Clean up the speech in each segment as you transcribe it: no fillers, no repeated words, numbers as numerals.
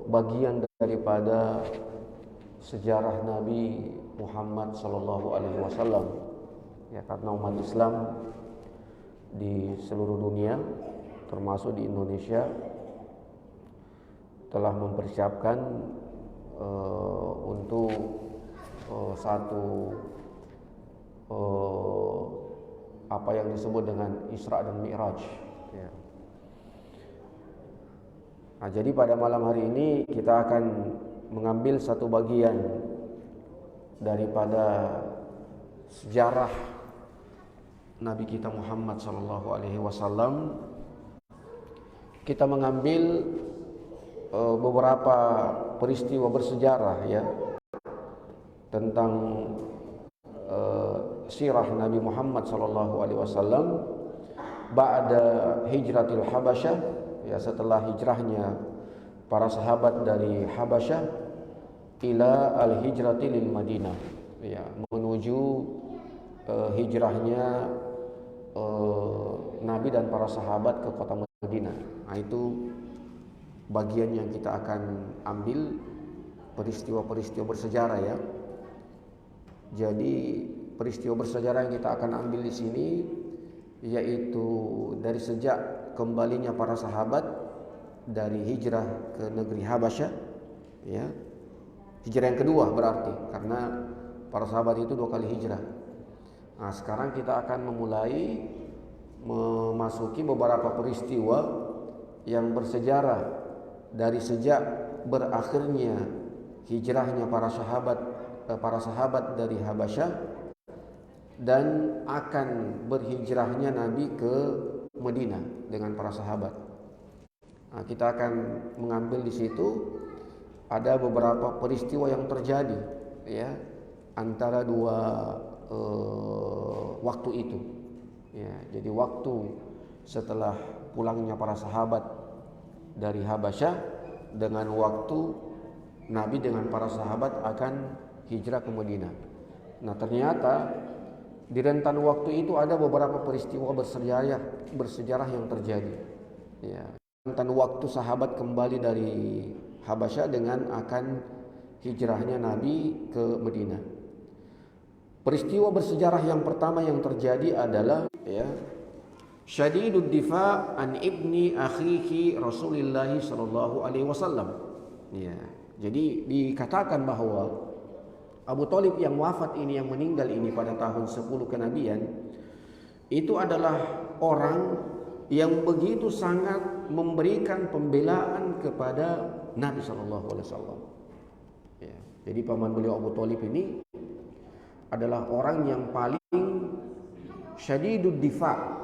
bagian daripada sejarah Nabi Muhammad sallallahu alaihi wasallam. Ya, karena umat Islam di seluruh dunia termasuk di Indonesia telah mempersiapkan untuk satu apa yang disebut dengan Isra dan Mi'raj. Ya. Nah, jadi pada malam hari ini kita akan mengambil satu bagian daripada sejarah Nabi kita Muhammad sallallahu alaihi wasallam. Kita mengambil beberapa peristiwa bersejarah ya tentang sirah Nabi Muhammad sallallahu alaihi wasallam ba'da hijratil Habasyah, ya, setelah hijrahnya para sahabat dari Habasyah ila al-hijrati lil Madinah, ya, menuju hijrahnya Nabi dan para sahabat ke kota Madinah. Nah, itu bagian yang kita akan ambil peristiwa-peristiwa bersejarah ya. Jadi peristiwa bersejarah yang kita akan ambil di sini yaitu dari sejak kembalinya para sahabat dari hijrah ke negeri Habasyah, ya. Hijrah yang kedua berarti karena para sahabat itu 2 kali hijrah. Nah, sekarang kita akan memulai memasuki beberapa peristiwa yang bersejarah dari sejak berakhirnya hijrahnya para sahabat dari Habasyah dan akan berhijrahnya Nabi ke Madinah dengan para sahabat. Nah, kita akan mengambil di situ ada beberapa peristiwa yang terjadi ya antara dua waktu itu. Ya, jadi waktu setelah pulangnya para sahabat dari Habasyah dengan waktu Nabi dengan para sahabat akan hijrah ke Madinah. Nah, ternyata di rentan waktu itu ada beberapa peristiwa bersejarah yang terjadi. Ya, rentan waktu sahabat kembali dari Habasyah dengan akan hijrahnya Nabi ke Madinah. Peristiwa bersejarah yang pertama yang terjadi adalah ya syadidud difa an ibni akhihi Rasulullah sallallahu alaihi wasallam. Ya, jadi dikatakan bahwa Abu Thalib yang wafat ini, yang meninggal ini pada tahun 10 kenabian, itu adalah orang yang begitu sangat memberikan pembelaan kepada Nabi sallallahu alaihi wasallam. Ya, jadi paman beliau Abu Thalib ini adalah orang yang paling syadidud difa.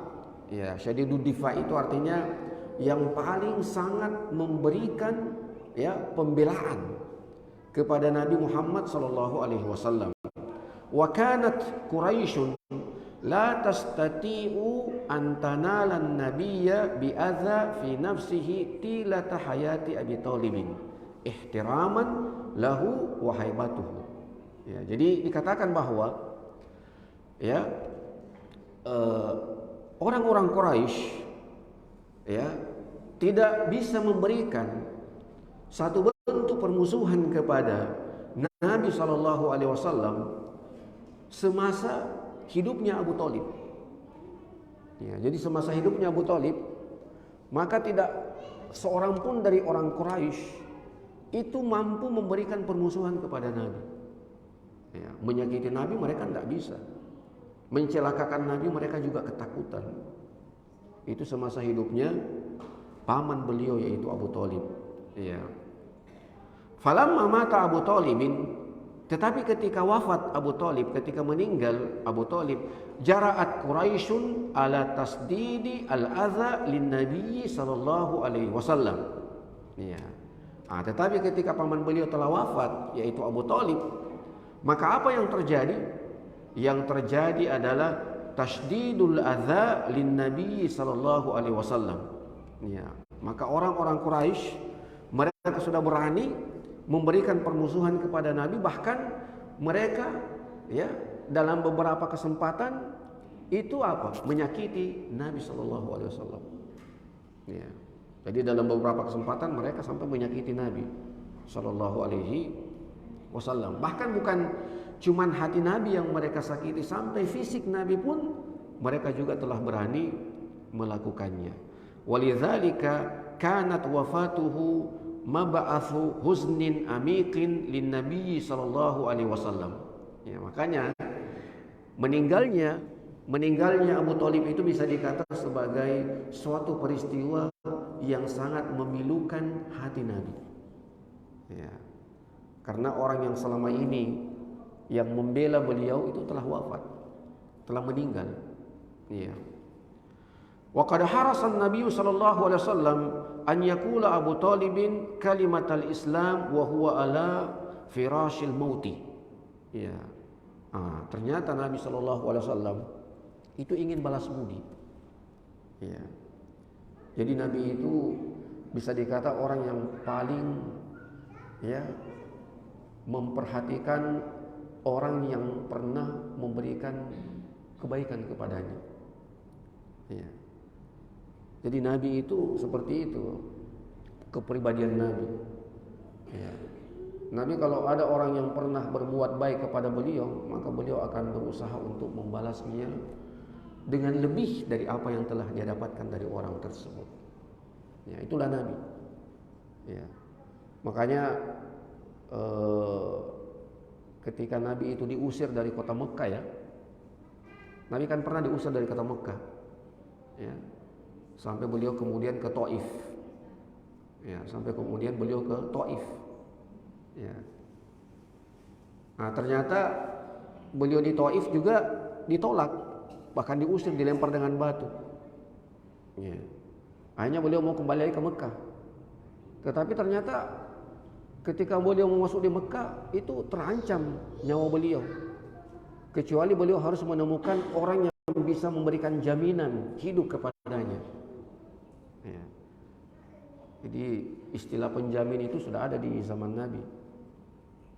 Ya, syadidud difa itu artinya yang paling sangat memberikan ya pembelaan kepada Nabi Muhammad sallallahu alaihi wasallam. Wa kanat Quraisyun la tastati'u an tanala an-nabiyya bi adza fi nafsihi tilata hayati Abi Thalib ihtiraman lahu wa haibatuhu. Ya, jadi dikatakan bahwa ya orang-orang Quraisy ya tidak bisa memberikan satu bentuk permusuhan kepada Nabi sallallahu alaihi wasallam semasa hidupnya Abu Thalib. Ya, jadi semasa hidupnya Abu Thalib maka tidak seorang pun dari orang Quraisy itu mampu memberikan permusuhan kepada Nabi. Ya, menyakiti Nabi mereka tidak bisa, mencelakakan Nabi mereka juga ketakutan. Itu semasa hidupnya paman beliau yaitu Abu Thalib. Ya. Falamma mata Abu Thalibin, tetapi ketika wafat Abu Thalib, ketika meninggal Abu Thalib, jara'at Quraisyun ala tasdidi al-adza lin Nabi sallallahu alaihi wasallam. Ya. Tetapi ketika paman beliau telah wafat yaitu Abu Thalib, maka apa yang terjadi? Yang terjadi adalah tasdidul adza lin Nabi sallallahu alaihi wasallam. Ya, maka orang-orang Quraisy mereka sudah berani memberikan permusuhan kepada Nabi, bahkan mereka ya dalam beberapa kesempatan itu apa? Menyakiti Nabi sallallahu alaihi wasallam. Ya. Jadi dalam beberapa kesempatan mereka sampai menyakiti Nabi Sallallahu Alaihi Wasallam. Bahkan bukan cuman hati Nabi yang mereka sakiti, sampai fisik Nabi pun mereka juga telah berani melakukannya. Walidzalika kanat wafatuhu mab'atsu huznin amikin lin Nabi Sallallahu Alaihi Wasallam. Ya, makanya meninggalnya Abu Thalib itu bisa dikatakan sebagai suatu peristiwa yang sangat memilukan hati Nabi. Ya. Karena orang yang selama ini yang membela beliau itu telah wafat, telah meninggal. Ya. Wa qad harasa an-nabiy sallallahu alaihi wasallam an yaqula Abu Thalibin kalimatal Islam wa huwa ala firashil mauti. Ya. Ternyata Nabi sallallahu alaihi wasallam itu ingin balas budi. Ya. Jadi Nabi itu bisa dikata orang yang paling memperhatikan orang yang pernah memberikan kebaikan kepadanya. Ya. Jadi Nabi itu seperti itu kepribadian Nabi. Ya. Nabi kalau ada orang yang pernah berbuat baik kepada beliau, maka beliau akan berusaha untuk membalasnya dengan lebih dari apa yang telah dia dapatkan dari orang tersebut. Ya, itulah Nabi. Ya. Makanya ketika Nabi itu diusir dari kota Mekah, ya, Nabi kan pernah diusir dari kota Mekah, ya, sampai beliau kemudian ke Taif, ya, sampai kemudian beliau ke Taif, ya. Nah, ternyata beliau di Taif juga ditolak, bahkan diusir, dilempar dengan batu. Ya. Akhirnya beliau mau kembali lagi ke Mekah, tetapi ternyata ketika beliau mau masuk di Mekah itu terancam nyawa beliau, kecuali beliau harus menemukan orang yang bisa memberikan jaminan hidup kepadanya. Ya. Jadi istilah penjamin itu sudah ada di zaman Nabi.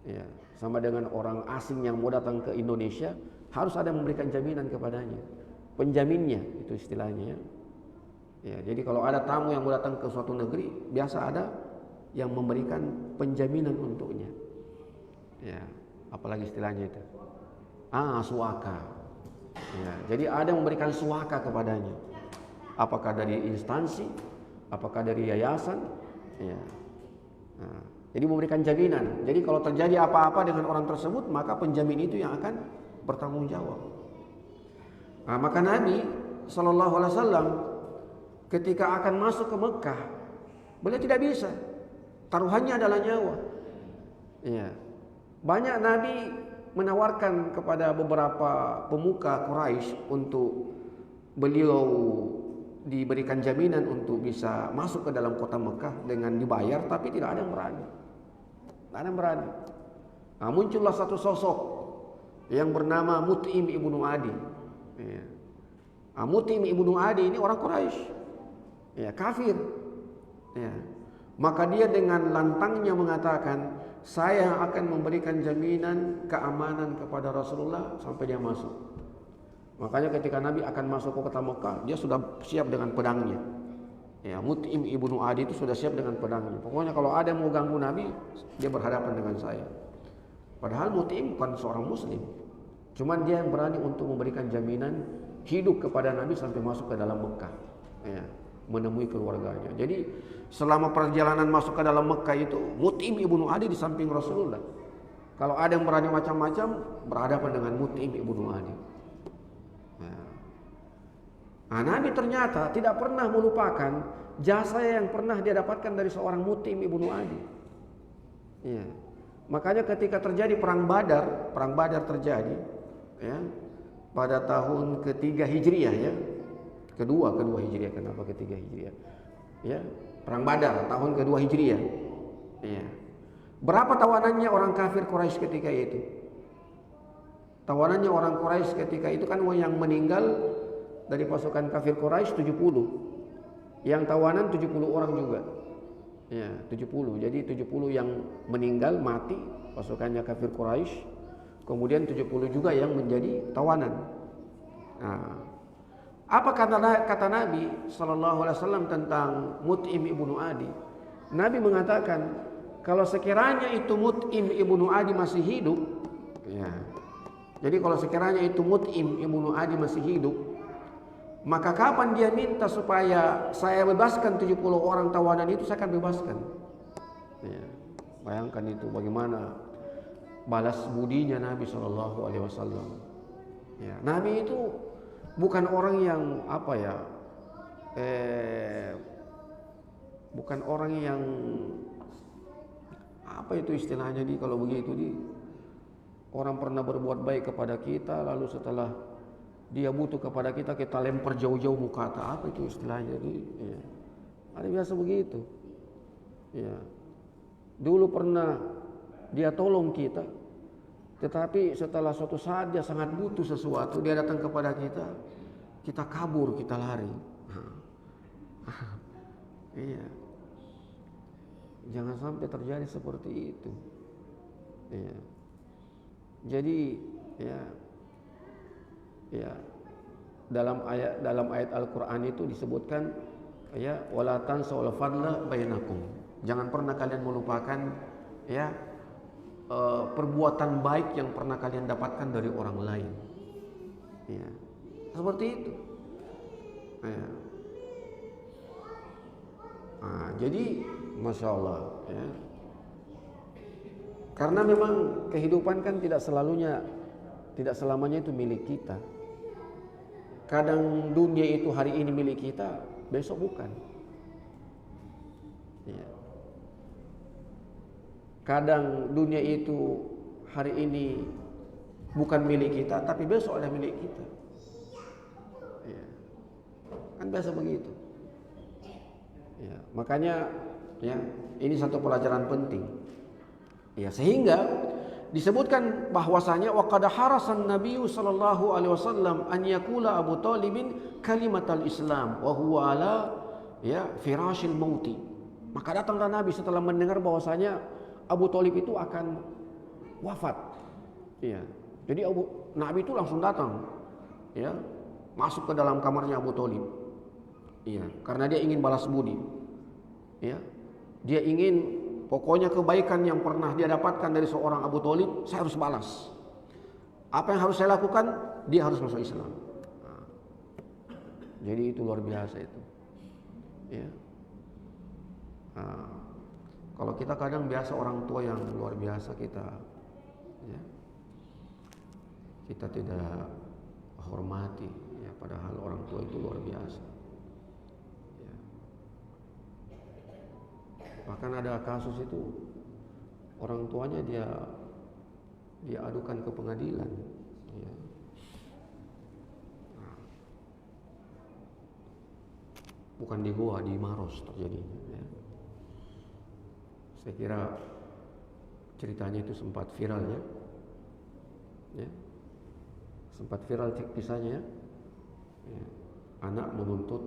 Ya. Sama dengan orang asing yang mau datang ke Indonesia, harus ada yang memberikan jaminan kepadanya, penjaminnya itu istilahnya. Ya. Jadi kalau ada tamu yang mau datang ke suatu negeri, biasa ada yang memberikan penjaminan untuknya. Ya, apalagi istilahnya itu. Suaka. Ya, jadi ada yang memberikan suaka kepadanya. Apakah dari instansi, apakah dari yayasan, ya. Nah, jadi memberikan jaminan. Jadi kalau terjadi apa-apa dengan orang tersebut, maka penjamin itu yang akan bertanggung jawab. Nah, maka Nabi Sallallahu Alaihi Wasallam ketika akan masuk ke Mekah, beliau tidak bisa. Taruhannya adalah nyawa. Ya. Banyak Nabi menawarkan kepada beberapa pemuka Quraisy untuk beliau diberikan jaminan untuk bisa masuk ke dalam kota Mekah dengan dibayar, tapi tidak ada yang berani. Tidak ada yang berani. Nah, muncullah satu sosok yang bernama Mut'im ibnu Adi. Ya. Nah, Mut'im ibnu Adi ini orang Quraisy, ya, kafir. Ya. Maka dia dengan lantangnya mengatakan, saya akan memberikan jaminan keamanan kepada Rasulullah sampai dia masuk. Makanya ketika Nabi akan masuk ke kota Mekah, dia sudah siap dengan pedangnya. Ya, Mut'im ibnu Adi itu sudah siap dengan pedangnya. Pokoknya kalau ada yang mau ganggu Nabi, dia berhadapan dengan saya. Padahal Mut'im bukan seorang Muslim, cuman dia yang berani untuk memberikan jaminan hidup kepada Nabi sampai masuk ke dalam Mekah. Ya, menemui keluarganya. Jadi selama perjalanan masuk ke dalam Mekah itu, Mut'im ibnu Adi di samping Rasulullah. Kalau ada yang berani macam-macam, berhadapan dengan Mut'im ibnu Adi. Nah, Nabi ternyata tidak pernah melupakan jasa yang pernah dia dapatkan dari seorang Mut'im ibnu Adi. Ya. Makanya ketika terjadi perang Badar terjadi, ya, pada tahun ketiga Hijriah, ya. Kedua Hijriah, kenapa ketiga Hijriah? Ya, perang Badar tahun kedua Hijriah. Ya. Berapa tawanannya orang kafir Quraisy ketika itu? Tawanannya orang Quraisy ketika itu kan yang meninggal dari pasukan kafir Quraisy 70. Yang tawanan 70 orang juga. Ya, 70. Jadi 70 yang meninggal mati pasukannya kafir Quraisy. Kemudian 70 juga yang menjadi tawanan. Nah, Apa kata Nabi Sallallahu Alaihi Wasallam tentang Mut'im ibnu Adi? Nabi mengatakan, kalau sekiranya itu Mut'im ibnu Adi masih hidup, ya. Jadi kalau sekiranya itu Mut'im ibnu Adi masih hidup, maka kapan dia minta supaya saya bebaskan 70 orang tawanan itu, saya akan bebaskan. Ya. Bayangkan itu bagaimana balas budinya Nabi Sallallahu Alaihi Wasallam. Ya. Nabi itu bukan orang yang bukan orang yang itu istilahnya kalau begitu orang pernah berbuat baik kepada kita, lalu setelah dia butuh kepada kita, kita lempar jauh-jauh muka. Apa itu istilahnya? Ya. Ada biasa begitu. Ya. Dulu pernah dia tolong kita, tetapi setelah suatu saat dia sangat butuh sesuatu, dia datang kepada kita kabur, kita lari. Iya. Jangan sampai terjadi seperti itu. Iya. Jadi ya dalam ayat Al-Qur'an itu disebutkan wala tansawul fadla bainakum. Jangan pernah kalian melupakan perbuatan baik yang pernah kalian dapatkan dari orang lain. Ya. Seperti itu. Ya. Jadi Masya Allah, ya. Karena memang kehidupan kan tidak selamanya itu milik kita. Kadang dunia itu hari ini milik kita, besok bukan. Ya. Kadang dunia itu hari ini bukan milik kita, tapi besok ada milik kita. Ya. Kan biasa begitu. Ya. Makanya ini satu pelajaran penting. Ya, sehingga disebutkan bahwasanya wa qad harasan Nabi sallallahu alaihi wasallam an yaqula Abu Thalibin kalimatal Islam wa huwa ala firashil mauti. Maka datanglah Nabi setelah mendengar bahwasanya Abu Thalib itu akan wafat. Ya. Jadi Nabi itu langsung datang, masuk ke dalam kamarnya Abu Thalib. Ya, karena dia ingin balas budi. Ya. Dia ingin pokoknya kebaikan yang pernah dia dapatkan dari seorang Abu Thalib, saya harus balas. Apa yang harus saya lakukan? Dia harus masuk Islam. Jadi itu luar biasa itu. Ya. Kalau kita kadang biasa orang tua yang luar biasa kita tidak hormati, padahal orang tua itu luar biasa. Ya. Bahkan ada kasus itu orang tuanya dia adukan ke pengadilan. Ya. Bukan di Goa, di Maros terjadinya. Ya. Saya kira ceritanya itu sempat viral ya. Sempat viral kisahnya. Ya. Anak menuntut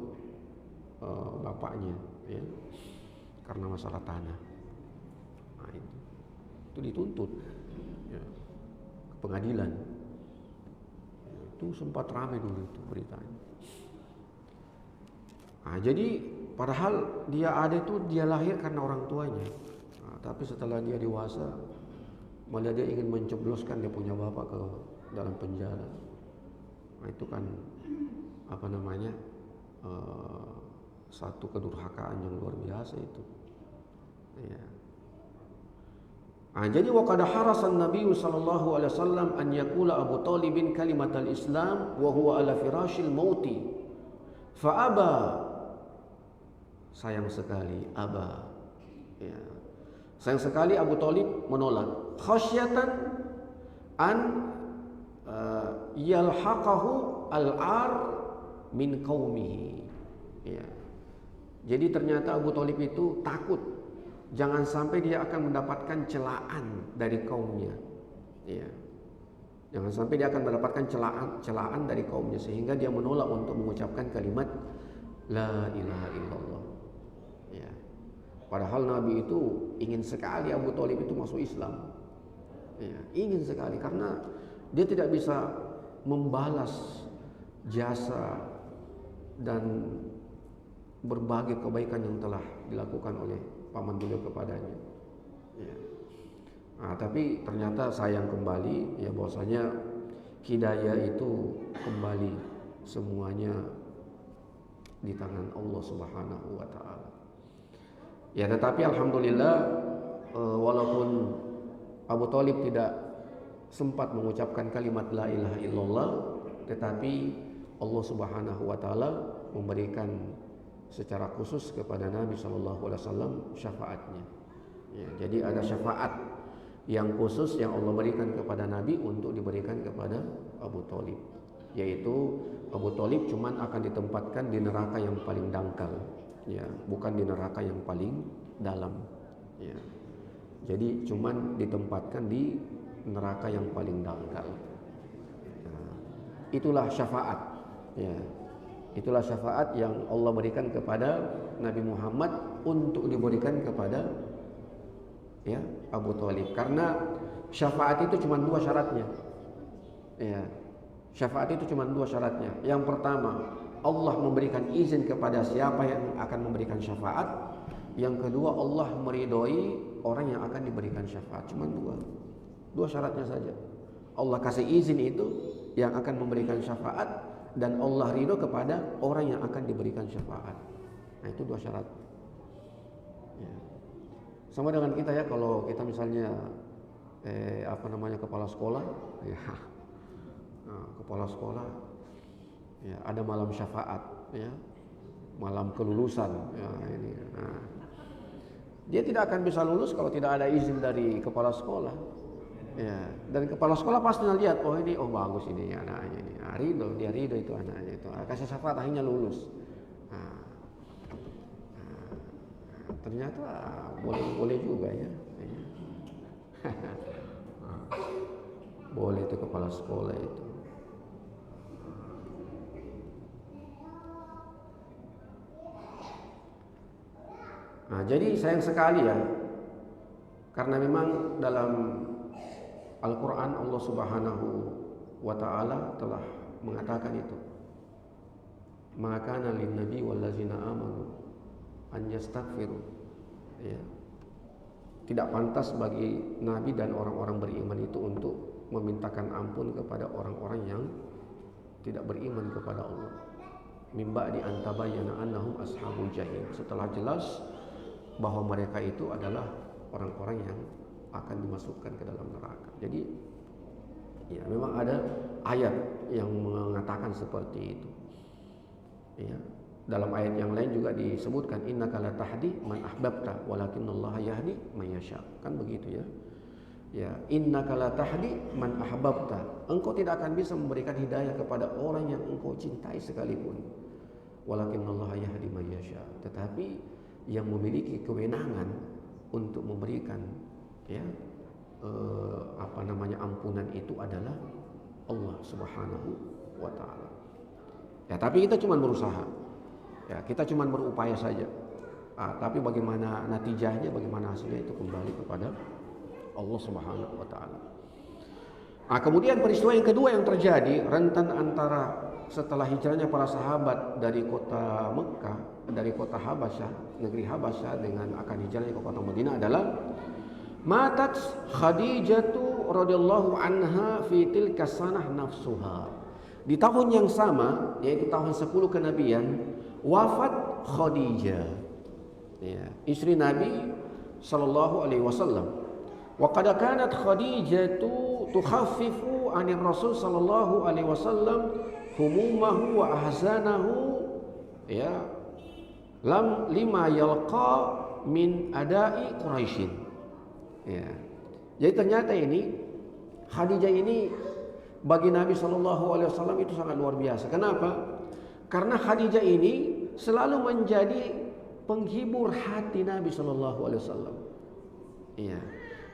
bapaknya karena masalah tanah. Nah, itu dituntut ke pengadilan. Itu sempat ramai dulu itu beritanya. Nah, jadi padahal dia lahir karena orang tuanya. Tapi setelah dia dewasa, malah dia ingin mencebloskan dia punya bapak ke dalam penjara. Nah, itu kan satu kedurhakaan yang luar biasa itu. Ya. Nah, jadi wa qad harasan Nabi sallallahu alaihi wasallam an yaqula Abu Thalibin kalimatal Islam wa huwa ala firashil mauti. Fa aba. Sayang sekali Ya. Sayang sekali Abu Thalib menolak. Khasyatan an yalhaqahu al-ar min qaumihi. Ya. Jadi ternyata Abu Thalib itu takut jangan sampai dia akan mendapatkan celaan dari kaumnya. Ya. Jangan sampai dia akan mendapatkan celaan dari kaumnya, sehingga dia menolak untuk mengucapkan kalimat la ilaha illallah. Ya. Padahal Nabi itu ingin sekali Abu Thalib itu masuk Islam. Ya, ingin sekali, karena dia tidak bisa membalas jasa dan berbagai kebaikan yang telah dilakukan oleh paman beliau kepadanya. Ya. Nah, tapi ternyata sayang kembali ya bahwasanya hidayah itu kembali semuanya di tangan Allah Subhanahu wa taala. Ya, tetapi alhamdulillah walaupun Abu Thalib tidak sempat mengucapkan kalimat la ilaha illallah, tetapi Allah Subhanahu wa taala memberikan secara khusus kepada Nabi sallallahu alaihi wasallam syafaatnya. Ya, jadi ada syafaat yang khusus yang Allah berikan kepada Nabi untuk diberikan kepada Abu Thalib, yaitu Abu Thalib cuman akan ditempatkan di neraka yang paling dangkal, ya, bukan di neraka yang paling dalam, ya. Jadi cuman ditempatkan di neraka yang paling dangkal. Nah, itulah syafaat, ya. Itulah syafaat yang Allah berikan kepada Nabi Muhammad untuk diberikan kepada ya Abu Thalib, karena syafaat itu cuma dua syaratnya. Ya, syafaat itu cuma dua syaratnya. Yang pertama, Allah memberikan izin kepada siapa yang akan memberikan syafaat. Yang kedua, Allah meridhoi orang yang akan diberikan syafaat. Cuma dua syaratnya saja. Allah kasih izin itu yang akan memberikan syafaat, dan Allah ridho kepada orang yang akan diberikan syafaat. Nah, itu dua syarat. Ya. Sama dengan kita ya, kalau kita misalnya kepala sekolah, ya, nah, kepala sekolah, ya, ada malam syafaat, ya, malam kelulusan, ya, ini. Nah, dia tidak akan bisa lulus kalau tidak ada izin dari kepala sekolah. Ya, dan kepala sekolah pasti lihat, oh ini, oh bagus ini anaknya ini, nah, dia ridho itu anaknya itu, kasih syafaat akhirnya lulus. Ternyata boleh juga ya. Boleh itu kepala sekolah itu. Nah, jadi sayang sekali ya, karena memang dalam Al-Quran Allah Subhanahu wa ta'ala telah mengatakan itu, maka lin nabi wal ladzina amanu an yastaghfiru, ya, tidak pantas bagi Nabi dan orang-orang beriman itu untuk memintakan ampun kepada orang-orang yang tidak beriman kepada Allah. Min ba'di an tabayyana annahum ashabul jahim, setelah jelas bahwa mereka itu adalah orang-orang yang akan dimasukkan ke dalam neraka. Jadi ya memang ada ayat yang mengatakan seperti itu. Ya, dalam ayat yang lain juga disebutkan innaka la tahdi man ahbabta walakinallaha yahdi man yasha. Kan begitu ya. Ya, innaka la tahdi man ahbabta. Engkau tidak akan bisa memberikan hidayah kepada orang yang engkau cintai sekalipun. Walakinallaha yahdi man yasha. Tetapi yang memiliki kewenangan untuk memberikan ya ampunan itu adalah Allah Subhanahu wa taala. Ya, tapi kita cuma berusaha. Ya, kita cuma berupaya saja. Tapi bagaimana natijahnya, bagaimana hasilnya itu kembali kepada Allah Subhanahu wa taala. Kemudian peristiwa yang kedua yang terjadi, rentan antara setelah hijrahnya para sahabat dari kota Mekah, dari kota Habasyah, negeri Habasyah, dengan akan hijrahnya ke kota Madinah adalah matat Khadijatu radhiyallahu anha fi tilka sanah nafsuha. Di tahun yang sama, yaitu tahun 10 kenabian, wafat Khadijah, ya, istri Nabi sallallahu alaihi wasallam. Wa qad kanat Khadijatu tukhaffifu 'anil Rasul sallallahu alaihi wasallam humumahu wa ahzanahu, ya, lam lima yalqa min adai Quraisyin. Ya. Jadi ternyata ini Khadijah ini bagi Nabi sallallahu alaihi wasallam itu sangat luar biasa. Kenapa? Karena Khadijah ini selalu menjadi penghibur hati Nabi sallallahu alaihi wasallam. Iya.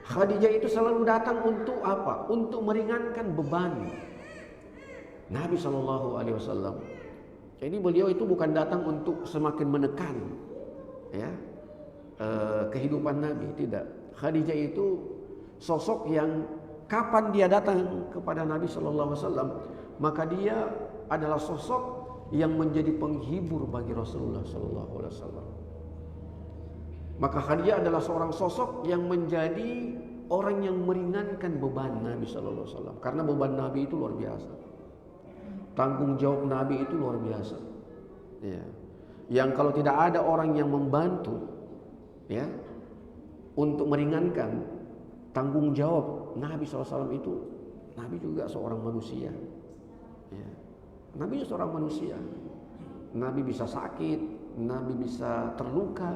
Khadijah itu selalu datang untuk apa? Untuk meringankan beban Nabi sallallahu alaihi wasallam. Jadi beliau itu bukan datang untuk semakin menekan ya kehidupan Nabi, tidak. Khadijah itu sosok yang kapan dia datang kepada Nabi sallallahu alaihi wasallam, maka dia adalah sosok yang menjadi penghibur bagi Rasulullah sallallahu alaihi wasallam. Maka Khadijah adalah seorang sosok yang menjadi orang yang meringankan beban Nabi sallallahu alaihi wasallam, karena beban Nabi itu luar biasa. Tanggung jawab Nabi itu luar biasa. Ya. Yang kalau tidak ada orang yang membantu ya untuk meringankan tanggung jawab Nabi SAW itu, Nabi juga seorang manusia. Ya. Nabi juga seorang manusia. Nabi bisa sakit, Nabi bisa terluka,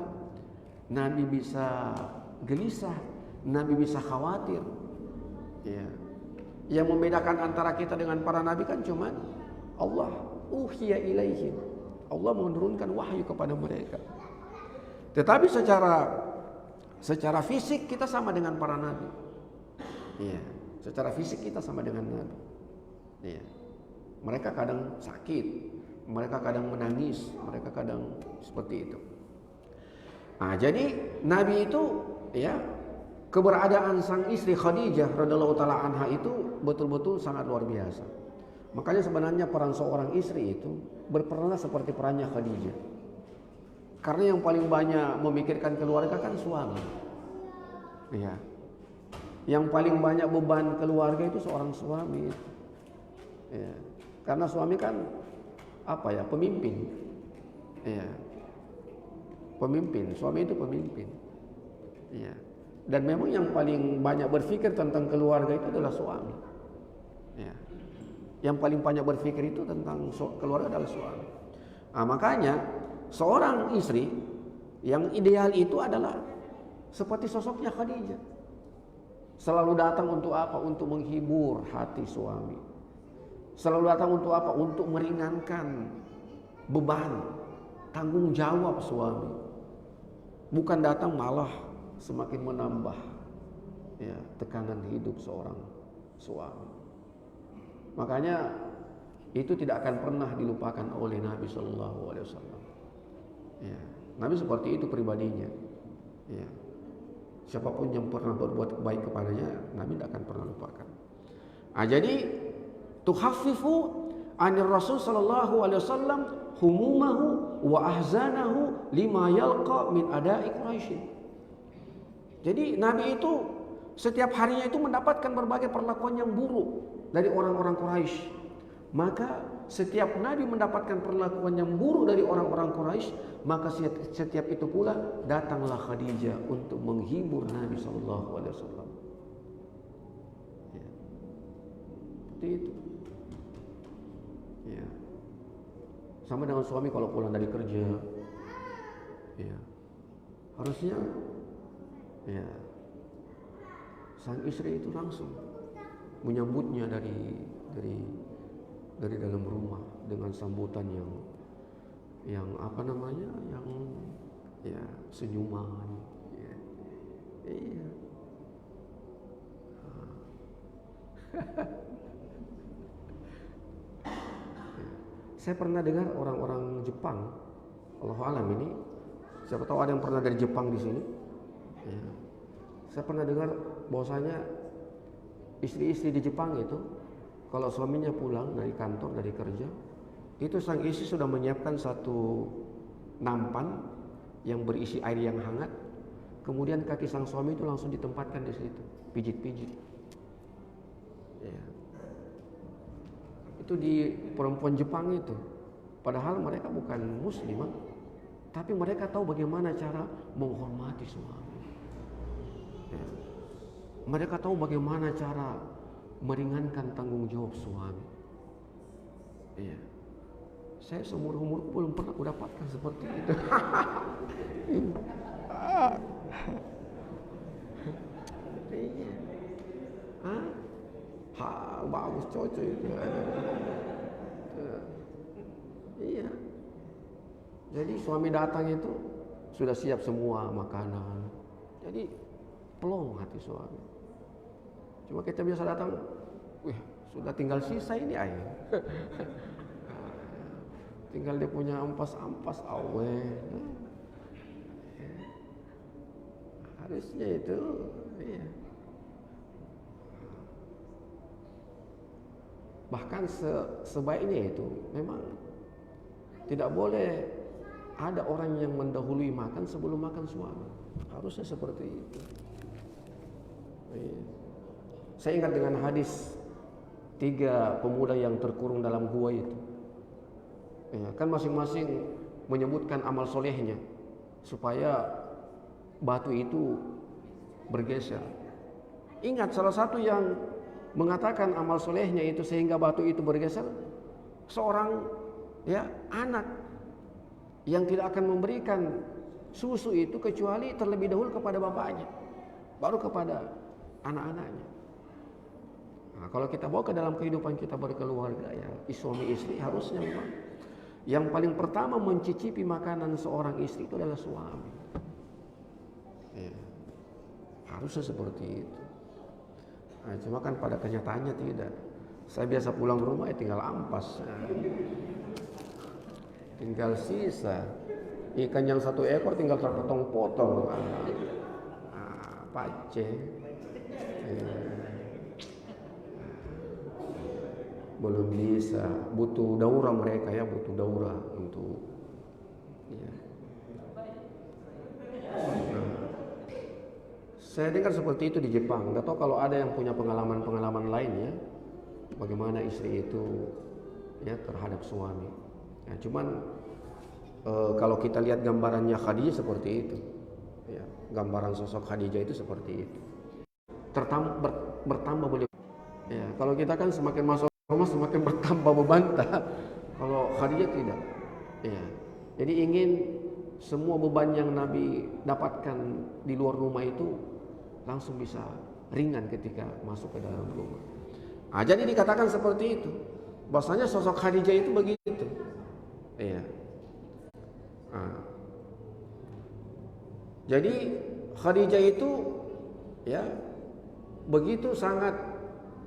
Nabi bisa gelisah, Nabi bisa khawatir. Ya. Yang membedakan antara kita dengan para nabi kan cuma Allah uhiya ilaihim. Allah menurunkan wahyu kepada mereka. Tetapi secara fisik kita sama dengan para nabi. Ya, secara fisik kita sama dengan nabi. Ya. Mereka kadang sakit, mereka kadang menangis, mereka kadang seperti itu. Nah, jadi nabi itu ya, keberadaan sang istri Khadijah radhiyallahu taala anha itu betul-betul sangat luar biasa. Makanya sebenarnya peran seorang istri itu berperanlah seperti perannya Khadijah. Karena yang paling banyak memikirkan keluarga kan suami. Ya. Yang paling banyak beban keluarga itu seorang suami. Ya. Karena suami kan apa ya, pemimpin. Ya. Pemimpin, suami itu pemimpin. Ya. Dan memang yang paling banyak berpikir tentang keluarga itu adalah suami. Ya. Yang paling banyak berpikir itu tentang keluarga adalah suami. Nah, makanya seorang istri yang ideal itu adalah seperti sosoknya Khadijah. Selalu datang untuk apa? Untuk menghibur hati suami. Selalu datang untuk apa? Untuk meringankan beban, tanggung jawab suami. Bukan datang malah semakin menambah ya, tekanan hidup seorang suami. Makanya itu tidak akan pernah dilupakan oleh Nabi Shallallahu Alaihi Wasallam. Ya, Nabi seperti itu pribadinya. Ya. Siapapun yang pernah berbuat baik kepadanya, Nabi tidak akan pernah lupakan. Nah, jadi tuhaffifu anir Rasul Shallallahu Alaihi Wasallam humumahu wa ahzanahu lima yalqa min ada'i Quraisy. Jadi Nabi itu setiap harinya itu mendapatkan berbagai perlakuan yang buruk dari orang-orang Quraisy. Maka setiap Nabi mendapatkan perlakuan yang buruk dari orang-orang Quraisy, maka setiap itu pula datanglah Khadijah untuk menghibur Nabi sallallahu alaihi wasallam. Ya. Seperti itu. Ya. Sama dengan suami kalau pulang dari kerja. Ya. Harusnya ya, sang istri itu langsung menyambutnya dari dalam rumah dengan sambutan yang apa namanya, yang ya senyuman. Ya. Iya. Saya pernah dengar orang-orang Jepang, Allahu alam ini, siapa tahu ada yang pernah dari Jepang di sini. Ya. Saya pernah dengar bahwasanya istri-istri di Jepang itu kalau suaminya pulang dari kantor, dari kerja, itu sang istri sudah menyiapkan satu nampan yang berisi air yang hangat. Kemudian kaki sang suami itu langsung ditempatkan di situ, pijit-pijit. Ya. Itu di perempuan Jepang itu. Padahal mereka bukan muslimah, tapi mereka tahu bagaimana cara menghormati suami. Ya. Mereka tahu bagaimana cara meringankan tanggung jawab suami. Iya. Saya seumur umurku belum pernah mendapatkan seperti itu. Iya. Bagus, cocok itu. Iya. Jadi suami datang itu sudah siap semua makanan. Jadi plong hati suami. Cuma kita biasa datang, sudah tinggal sisa ini air. Tinggal dia punya ampas-ampas awe. Harusnya itu, iya. Bahkan sebaiknya itu memang Tidak boleh ada orang yang mendahului makan sebelum makan suami. Harusnya seperti itu. Saya ingat dengan hadis 3 pemuda yang terkurung dalam gua itu. Kan masing-masing menyebutkan amal solehnya supaya batu itu bergeser. Ingat, salah satu yang mengatakan amal solehnya itu sehingga batu itu bergeser, seorang anak yang tidak akan memberikan susu itu kecuali terlebih dahulu kepada bapaknya, baru kepada anak-anaknya. Nah, kalau kita bawa ke dalam kehidupan kita berkeluarga, ya suami istri, harusnya memang yang paling pertama mencicipi makanan seorang istri itu adalah suami. Harusnya seperti itu. Nah, cuma kan pada kenyataannya tidak. Saya biasa pulang rumah tinggal ampas, tinggal sisa. Ikan yang 1 ekor tinggal terpotong-potong. Pace. Belum bisa. Butuh daurah mereka, ya, butuh daurah untuk saya dengar seperti itu di Jepang. Nggak tahu kalau ada yang punya pengalaman-pengalaman lain, ya, bagaimana istri itu terhadap suami. Cuman kalau kita lihat gambarannya Khadijah seperti itu, gambaran sosok Khadijah itu seperti itu. Bertambah beliau. Kalau kita kan semakin masuk rumah semakin bertambah beban. Kalau Khadijah tidak. Jadi ingin semua beban yang Nabi dapatkan di luar rumah itu langsung bisa ringan ketika masuk ke dalam rumah. Jadi dikatakan seperti itu. Bahwasanya sosok Khadijah itu begitu. Jadi Khadijah itu begitu sangat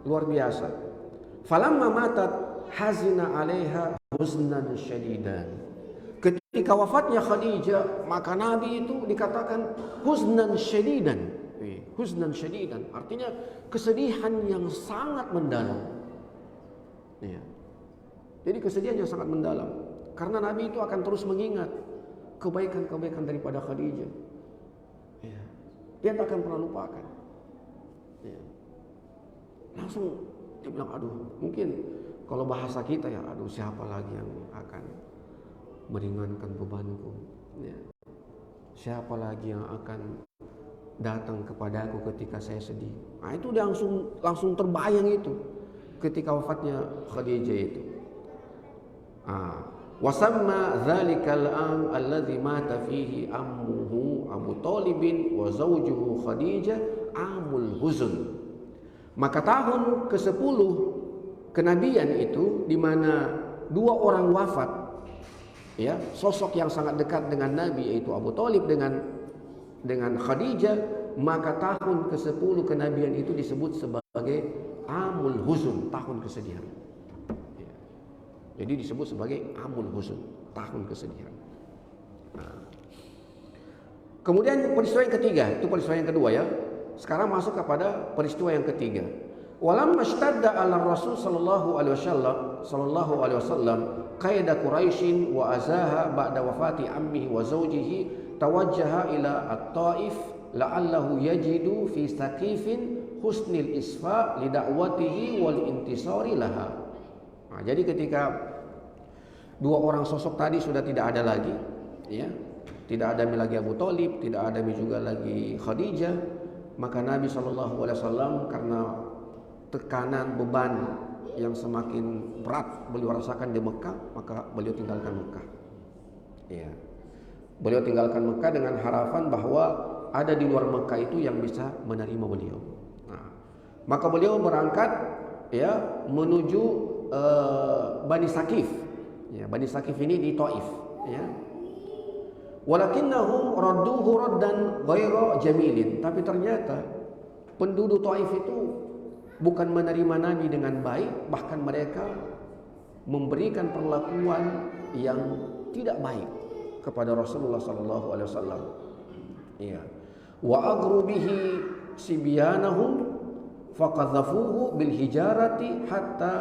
luar biasa. Falamma matat hazina 'alaiha huznan syadidan. Ketika wafatnya Khadijah, maka Nabi itu dikatakan huznan syadidan. Huznan syadidan artinya kesedihan yang sangat mendalam. Jadi kesedihan yang sangat mendalam karena Nabi itu akan terus mengingat kebaikan-kebaikan daripada Khadijah. Dia tak akan pernah lupakan. Langsung dia bilang, aduh, mungkin kalau bahasa kita siapa lagi yang akan meringankan bebanku? Siapa lagi yang akan datang kepadaku ketika saya sedih? Nah, itu dia langsung terbayang itu ketika wafatnya Khadijah itu. Wasamma dzalikal am alladzi mata fihi ammuhu Abu Thalib wa zawjuhu Khadijah amul huzn. Maka tahun ke-10 kenabian itu di mana 2 orang wafat, sosok yang sangat dekat dengan Nabi yaitu Abu Thalib dengan Khadijah, maka tahun ke-10 kenabian itu disebut sebagai amul huzn, tahun kesedihan. Jadi disebut sebagai amul huzn, tahun kesedihan. Kemudian peristiwa yang ketiga, itu peristiwa yang kedua, ya. Sekarang masuk kepada peristiwa yang ketiga. Walamma ishtadda 'ala Rasul sallallahu alaihi wasallam qaida Quraisy wa azaha ba'da wafati ammihi wa zawjihi tawajjaha ila at-Taif la'allahu yajidu fi Saqifin husnil isfa li da'watihi wal intisari laha. Jadi ketika 2 orang sosok tadi sudah tidak ada lagi, tidak ada lagi Abu Thalib, tidak ada juga lagi Khadijah, maka Nabi SAW karena tekanan beban yang semakin berat beliau rasakan di Mekah, maka beliau tinggalkan Mekah. Beliau tinggalkan Mekah dengan harapan bahwa ada di luar Mekah itu yang bisa menerima beliau. Maka beliau berangkat menuju Bani Saqif. Bani Saqif ini di Taif. Walakinnahum radduhu raddan ghaira jamilin. Tapi ternyata penduduk Taif itu bukan menerima Nabi dengan baik, bahkan mereka memberikan perlakuan yang tidak baik kepada Rasulullah sallallahu alaihi wasallam. Wa aghrubihi sibyanahum faqadhafuhu bil hijarati hatta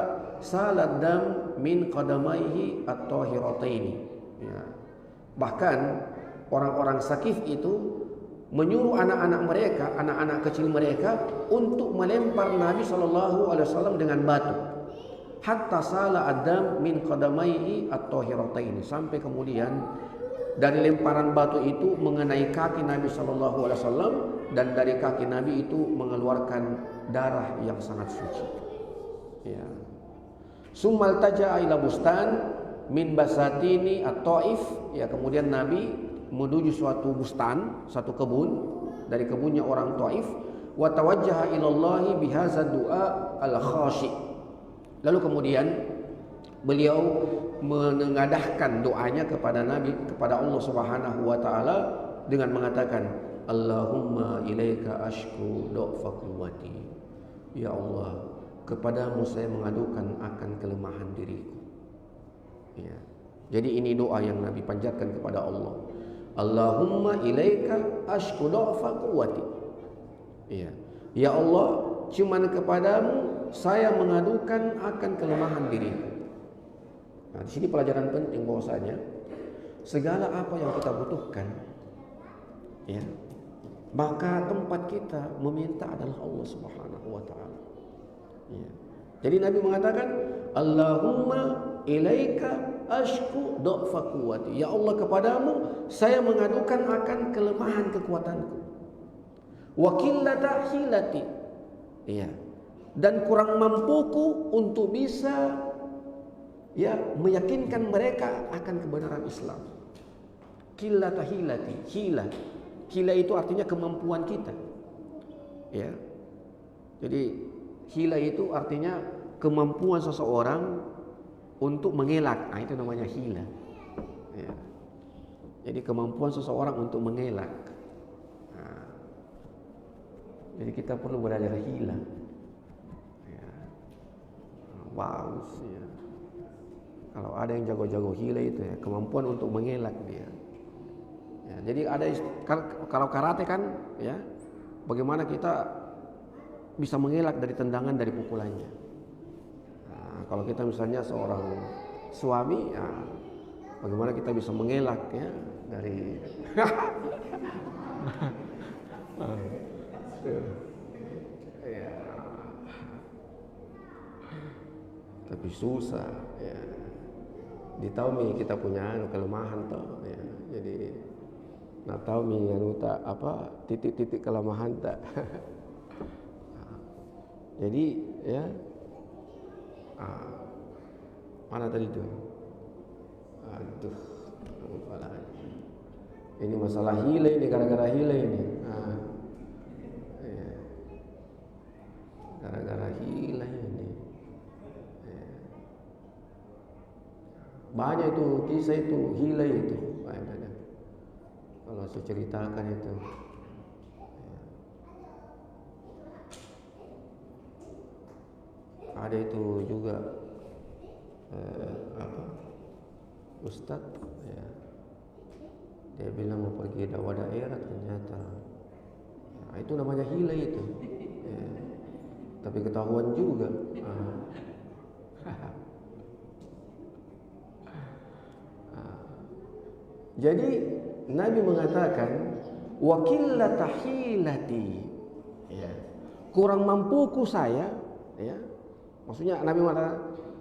salad dam min qadamaihi at-tahirataini. Ya. Bahkan orang-orang Sakif itu menyuruh anak-anak mereka, anak-anak kecil mereka untuk melempar Nabi SAW dengan batu. Hatta sala adam min qadamaihi at-tahirataini, sampai kemudian dari lemparan batu itu mengenai kaki Nabi SAW, dan dari kaki Nabi itu mengeluarkan darah yang sangat suci. Ya. Summal taja'a ila bustan min basatini at-Taif. Ya, kemudian Nabi menuju suatu bustan, satu kebun dari kebunnya orang Taif. Wa tawajjaha ilallahi bihadza du'a al-khashi. Lalu kemudian beliau menengadahkan doanya kepada Nabi, kepada Allah Subhanahu wa taala dengan mengatakan, Allahumma ilaika ashku dha'fa quwwati. Ya Allah, kepadamu saya mengadukan akan kelemahan diriku. Ya. Jadi ini doa yang Nabi panjatkan kepada Allah. Allahumma ilaika ashku dha'fa quwwati. Ya. Ya Allah, cuman kepadamu saya mengadukan akan kelemahan diriku. Nah, di sini pelajaran penting bahwasanya segala apa yang kita butuhkan, ya, maka tempat kita meminta adalah Allah Subhanahu wa taala. Ya. Jadi Nabi mengatakan, Allahumma ilaika ashku dha'fa quwwati. Ya Allah, kepadamu saya mengadukan akan kelemahan kekuatanku. Wa qillata hilati. Ya. Dan kurang mampuku untuk bisa, ya, meyakinkan mereka akan kebenaran Islam. Qillata hilati. Hila itu artinya kemampuan kita. Ya. Jadi hila itu artinya kemampuan seseorang untuk mengelak. Nah, itu namanya hila. Ya. Jadi kemampuan seseorang untuk mengelak. Nah, jadi kita perlu belajar hila. Ya. Bagus ya. Kalau ada yang jago-jago hila itu ya, kemampuan untuk mengelak dia. Ya, jadi ada kalau karate kan, ya, bagaimana kita bisa mengelak dari tendangan, dari pukulannya. Nah, kalau kita misalnya seorang suami, ya, bagaimana kita bisa mengelak, ya, dari ya. Tapi susah, ya. Ditahu mi kita punya kelemahan toh, ya. Jadi nak tahu mi anuta apa titik-titik kelemahan tak. Jadi ya, mana tadi itu? Aduh, lupa lagi. Ini masalah hile ini, gara-gara hile ini. Ya. Gara-gara hile ini. Ya. Banyak itu kisah itu hile itu. Kalau saya ceritakan itu. Ada itu juga Ustadz, ya, dia bilang mau pergi dakwah daerah, ternyata ya, itu namanya hila itu, ya. Tapi ketahuan juga. Jadi Nabi mengatakan wa qillata hilati, ya, kurang mampuku saya, ya. Maksudnya Nabi mengatakan,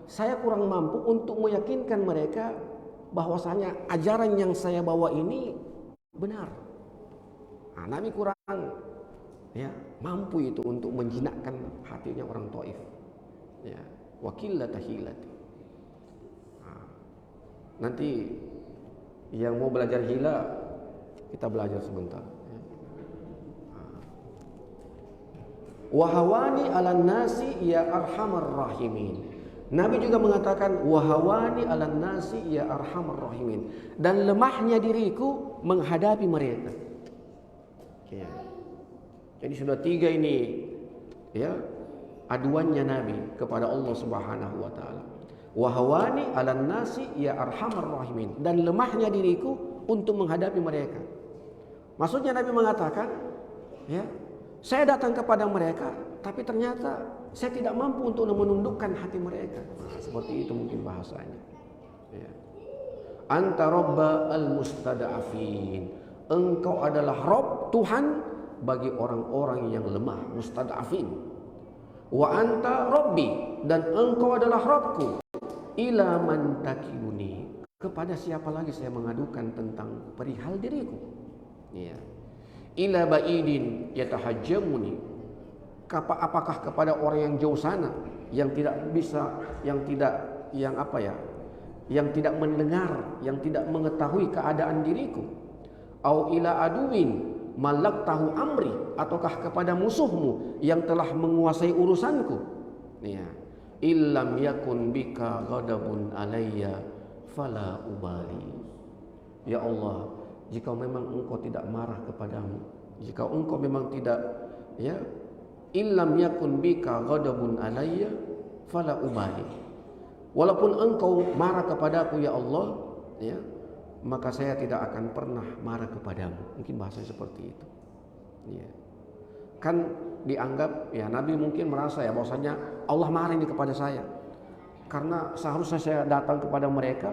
saya kurang mampu untuk meyakinkan mereka bahwasanya ajaran yang saya bawa ini benar. Nah, Nabi kurang, ya, mampu itu untuk menjinakkan hatinya orang Taif. Ya, wa qillata hilati. Nah, nanti yang mau belajar hila, kita belajar sebentar. Wahawani ala nasi ya arhamar rahimin. Nabi juga mengatakan wahawani ala nasi ya arhamar rahimin, dan lemahnya diriku menghadapi mereka. Ya. Jadi sudah 3 ini, ya, aduannya Nabi kepada Allah Subhanahu wa taala. Wahawani ala nasi ya arhamar rahimin, dan lemahnya diriku untuk menghadapi mereka. Maksudnya Nabi mengatakan, ya, saya datang kepada mereka, tapi ternyata saya tidak mampu untuk menundukkan hati mereka. Nah, seperti itu mungkin bahasanya. Ya. anta rabba al-mustada'afin. Engkau adalah Rabb, Tuhan bagi orang-orang yang lemah, mustada'afin. Wa anta rabbi, dan engkau adalah Rabbku. Ila man takiluni, kepada siapa lagi saya mengadukan tentang perihal diriku. Ya. Ila ba'idin yatahajjamuni, apakah kepada orang yang jauh sana, yang tidak bisa, yang tidak mendengar, yang tidak mengetahui keadaan diriku. Au ila aduwin malak tahu amri, ataukah kepada musuhmu yang telah menguasai urusanku. Ya. Illam yakun bika ghadabun alayya fala ubali. Ya Allah, jika memang engkau tidak marah kepadamu, jika engkau memang tidak, ya, illam yakun bika ghadabun alayya fala ubali. Walaupun engkau marah kepadaku ya Allah, ya, maka saya tidak akan pernah marah kepadamu. Mungkin bahasanya seperti itu. Ya. Kan dianggap, ya, Nabi mungkin merasa ya bahwasanya Allah marah ini kepada saya, karena seharusnya saya datang kepada mereka,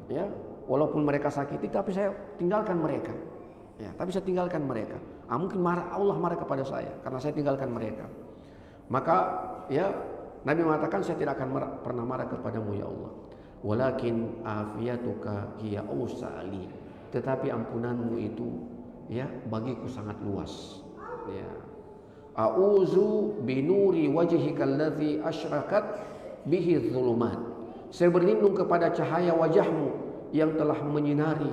ya, walaupun mereka sakiti, tapi saya tinggalkan mereka. Ya, tapi saya tinggalkan mereka. Mungkin Allah marah kepada saya karena saya tinggalkan mereka. Maka, ya, Nabi mengatakan saya tidak akan pernah marah kepadamu ya Allah. Walakin afiyatuka hiya awsa'ali, tetapi ampunanmu itu, ya, bagiku sangat luas. Ya. A'udzu binuri wajhika allazi asyrakat bihi dzulumat. Saya berlindung kepada cahaya wajahmu yang telah menyinari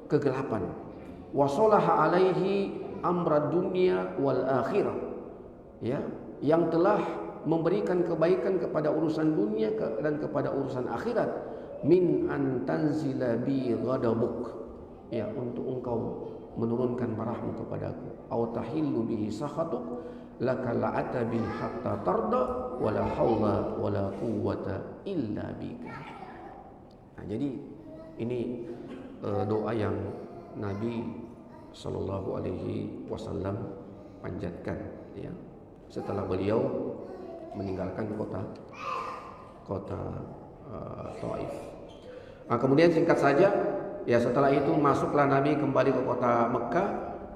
kegelapan. Wa salaha alaihi amra dunya wal akhirah. Ya, yang telah memberikan kebaikan kepada urusan dunia dan kepada urusan akhirat. Min an tanzila bi ghadabuk, ya, untuk engkau menurunkan marahmu kepadaku. Au tahillu bihi sakhatuk laka la'ata bi hatta tarda wala haula wala quwwata illa bika. Nah, jadi ini doa yang Nabi sallallahu alaihi wasallam panjatkan, ya, setelah beliau meninggalkan kota Taif. Nah, kemudian singkat saja, ya, setelah itu masuklah Nabi kembali ke kota Mekah,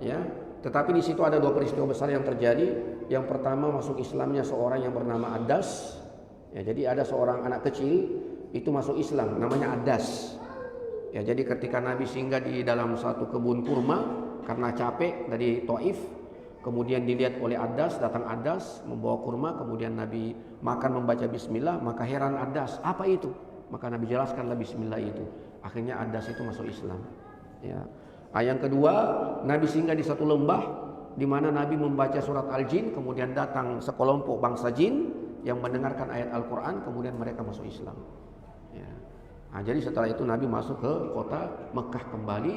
ya. Tetapi di situ ada dua peristiwa besar yang terjadi. Yang pertama, masuk Islamnya seorang yang bernama Adas. Ya, jadi ada seorang anak kecil itu masuk Islam, namanya Adas. Ya, jadi ketika Nabi singgah di dalam satu kebun kurma karena capek dari Taif, kemudian dilihat oleh Adas, datang Adas membawa kurma, kemudian Nabi makan membaca bismillah, maka heran Adas, apa itu? Maka Nabi jelaskanlah bismillah itu. Akhirnya Adas itu masuk Islam. Ya. Yang kedua, Nabi singgah di satu lembah di mana Nabi membaca surat Al-Jin, kemudian datang sekelompok bangsa jin yang mendengarkan ayat Al-Quran, kemudian mereka masuk Islam. Ya. Nah, jadi setelah itu Nabi masuk ke kota Mekah kembali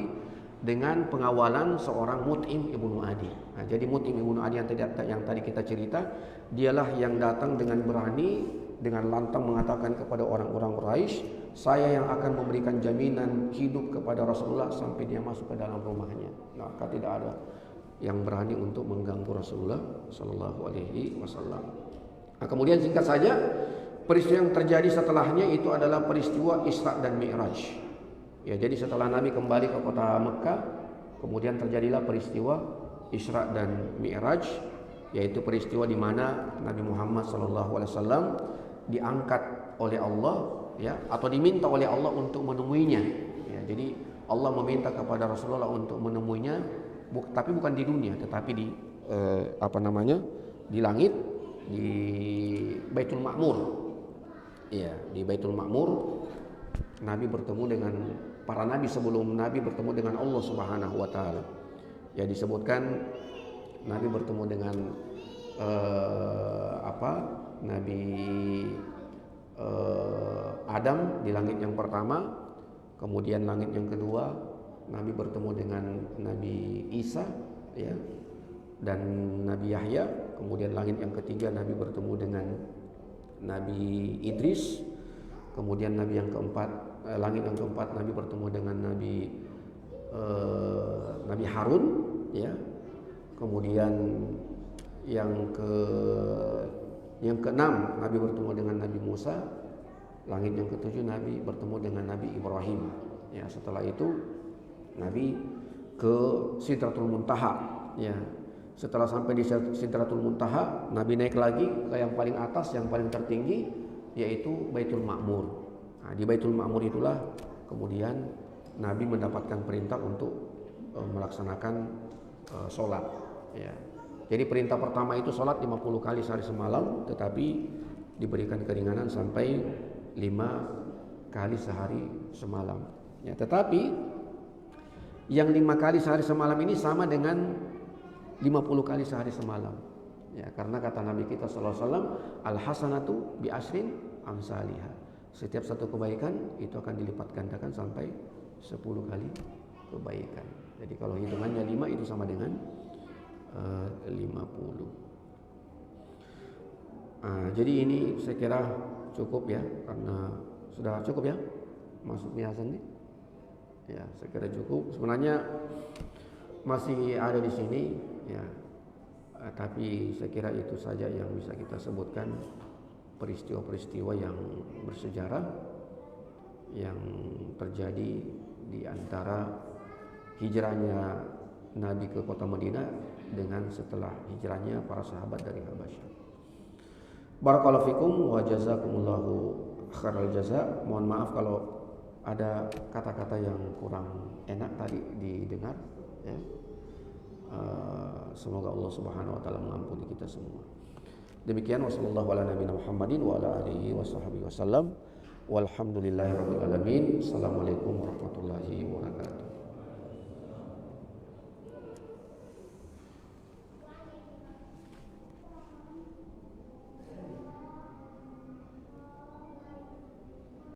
dengan pengawalan seorang Mut'im ibnu Adi. Nah, jadi Mut'im ibnu Adi yang tadi kita cerita, dialah yang datang dengan berani, dengan lantang mengatakan kepada orang-orang Quraisy, saya yang akan memberikan jaminan hidup kepada Rasulullah sampai dia masuk ke dalam rumahnya. Maka tidak ada yang berani untuk mengganggu Rasulullah Sallallahu Alaihi Wasallam. Nah, kemudian singkat saja, peristiwa yang terjadi setelahnya itu adalah peristiwa Isra dan Mi'raj. Ya, jadi setelah Nabi kembali ke kota Mekah, kemudian terjadilah peristiwa Isra dan Mi'raj, yaitu peristiwa di mana Nabi Muhammad SAW diangkat oleh Allah, ya, atau diminta oleh Allah untuk menemuinya. Ya, jadi Allah meminta kepada Rasulullah untuk menemuinya, tapi bukan di dunia, tetapi di di langit, di Baitul Ma'mur. Ya, di Baitul Ma'mur Nabi bertemu dengan para nabi sebelum Nabi bertemu dengan Allah Subhanahu wa taala. Ya, disebutkan Nabi bertemu dengan Nabi Adam di langit yang pertama, kemudian langit yang kedua Nabi bertemu dengan Nabi Isa, ya, dan Nabi Yahya, kemudian langit yang ketiga Nabi bertemu dengan Nabi Idris, kemudian Nabi yang keempat, langit yang keempat Nabi bertemu dengan Nabi Harun, ya. Kemudian yang keenam Nabi bertemu dengan Nabi Musa, langit yang ketujuh Nabi bertemu dengan Nabi Ibrahim, Ya, setelah itu Nabi ke Sidratul Muntaha. Ya, setelah sampai di Sidratul Muntaha, Nabi naik lagi ke yang paling atas, yang paling tertinggi, yaitu Baitul Ma'mur. Nah, di Baitul Ma'mur itulah kemudian Nabi mendapatkan perintah untuk melaksanakan sholat. Ya. Jadi perintah pertama itu sholat 50 kali sehari semalam, tetapi diberikan keringanan sampai 5 kali sehari semalam. Ya, tetapi yang 5 kali sehari semalam ini sama dengan 50 kali sehari semalam. Ya, karena kata Nabi kita sallallahu alaihi wasallam, al-hasanatu bi asyrin amsalihha. Setiap satu kebaikan itu akan dilipat gandakan sampai 10 kali kebaikan. Jadi kalau hitungannya 5 itu sama dengan 50. Jadi ini saya kira cukup ya, karena sudah cukup ya maksudnya Hasan nih. Ya, saya kira cukup. Sebenarnya masih ada di sini ya. Tapi saya kira itu saja yang bisa kita sebutkan, peristiwa-peristiwa yang bersejarah yang terjadi di antara hijrahnya Nabi ke kota Madinah dengan setelah hijrahnya para sahabat dari Habasyah. Barakallahu fikum wa jazakumullahu khairal jaza. Mohon maaf kalau ada kata-kata yang kurang enak tadi didengar ya. Semoga Allah Subhanahu wa taala mengampuni kita semua. Demikian wasallallahu ala nabiyina Muhammadin wa ala alihi washabbihi wasallam. Walhamdulillahirabbil alamin. Assalamualaikum warahmatullahi wabarakatuh.